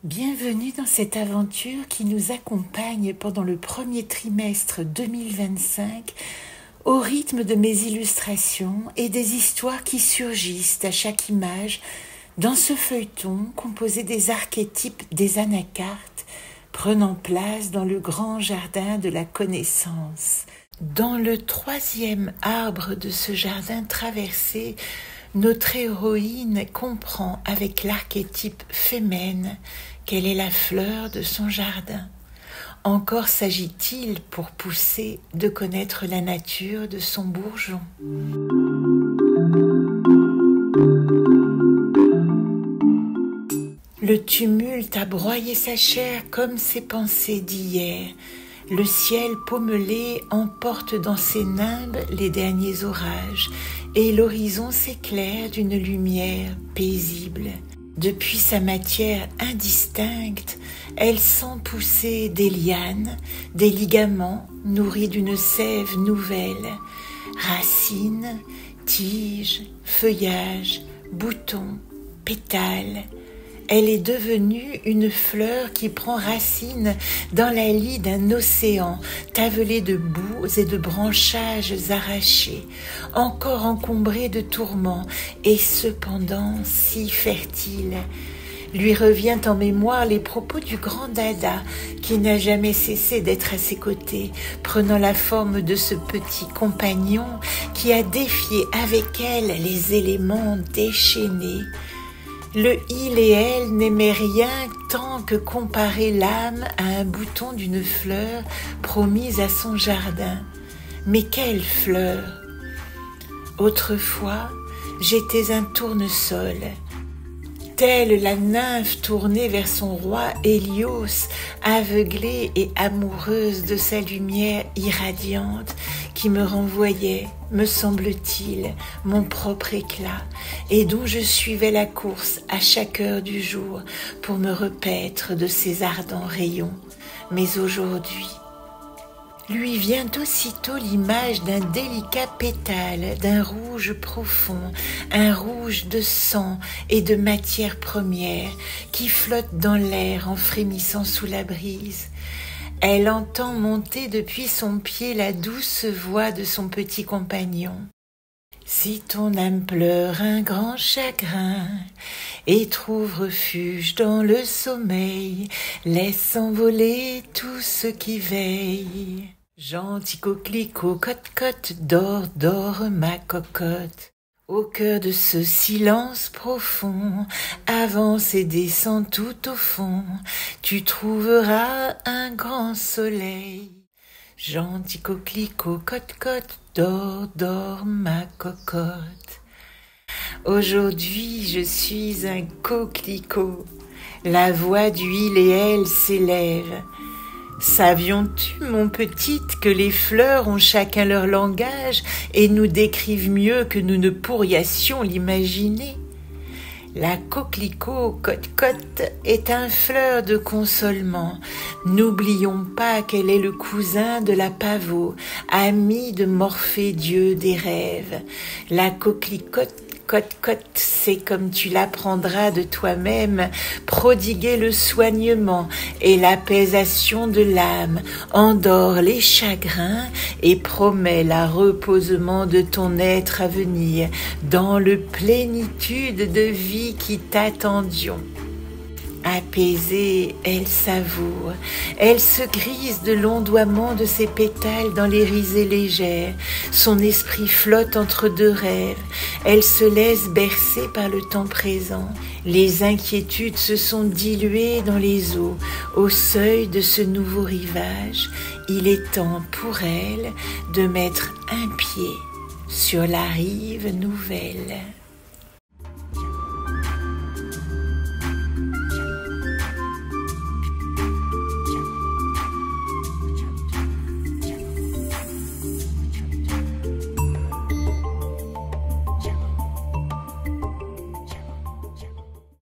Bienvenue dans cette aventure qui nous accompagne pendant le premier trimestre 2025 au rythme de mes illustrations et des histoires qui surgissent à chaque image dans ce feuilleton composé des archétypes des anacartes prenant place dans le grand jardin de la connaissance. Dans le troisième arbre de ce jardin traversé, notre héroïne comprend avec l'archétype féminin quelle est la fleur de son jardin. Encore s'agit-il pour pousser de connaître la nature de son bourgeon. Le tumulte a broyé sa chair comme ses pensées d'hier. Le ciel pommelé emporte dans ses nimbes les derniers orages et l'horizon s'éclaire d'une lumière paisible. Depuis sa matière indistincte, elle sent pousser des lianes, des ligaments nourris d'une sève nouvelle, racines, tiges, feuillages, boutons, pétales. Elle est devenue une fleur qui prend racine dans la lie d'un océan, tavelé de boues et de branchages arrachés, encore encombré de tourments et cependant si fertile. Lui revient en mémoire les propos du grand Dada, qui n'a jamais cessé d'être à ses côtés, prenant la forme de ce petit compagnon qui a défié avec elle les éléments déchaînés. Le il et elle n'aimaient rien tant que comparer l'âme à un bouton d'une fleur promise à son jardin. Mais quelle fleur! Autrefois, j'étais un tournesol, telle la nymphe tournée vers son roi Hélios, aveuglée et amoureuse de sa lumière irradiante qui me renvoyait, me semble-t-il, mon propre éclat, et dont je suivais la course à chaque heure du jour pour me repaître de ses ardents rayons. Mais aujourd'hui, lui vient aussitôt l'image d'un délicat pétale, d'un rouge profond, un rouge de sang et de matière première qui flotte dans l'air en frémissant sous la brise. Elle entend monter depuis son pied la douce voix de son petit compagnon. Si ton âme pleure un grand chagrin et trouve refuge dans le sommeil, laisse s'envoler tout ce qui veille. Gentil coquelicot, cote-cote, dors, dors ma cocotte. Au cœur de ce silence profond, avance et descend tout au fond, tu trouveras un grand soleil. Gentil coquelicot, cote-cote, dors, dors ma cocotte. Aujourd'hui, je suis un coquelicot. La voix du il et elle s'élève. Savions-tu, mon petit, que les fleurs ont chacun leur langage et nous décrivent mieux que nous ne pourrions l'imaginer? La coquelicot cote-cote est un fleur de consolement. N'oublions pas qu'elle est le cousin de la pavot, amie de Morphée, dieu des rêves. La coquelicote cote-cote, c'est comme tu l'apprendras de toi-même, prodiguer le soignement et l'apaisation de l'âme, endort les chagrins et promet la reposement de ton être à venir dans le plénitude de vie qui t'attendions. Apaisée, elle savoure, elle se grise de l'ondoiement de ses pétales dans les risées légères, son esprit flotte entre deux rêves, elle se laisse bercer par le temps présent, les inquiétudes se sont diluées dans les eaux, au seuil de ce nouveau rivage, il est temps pour elle de mettre un pied sur la rive nouvelle.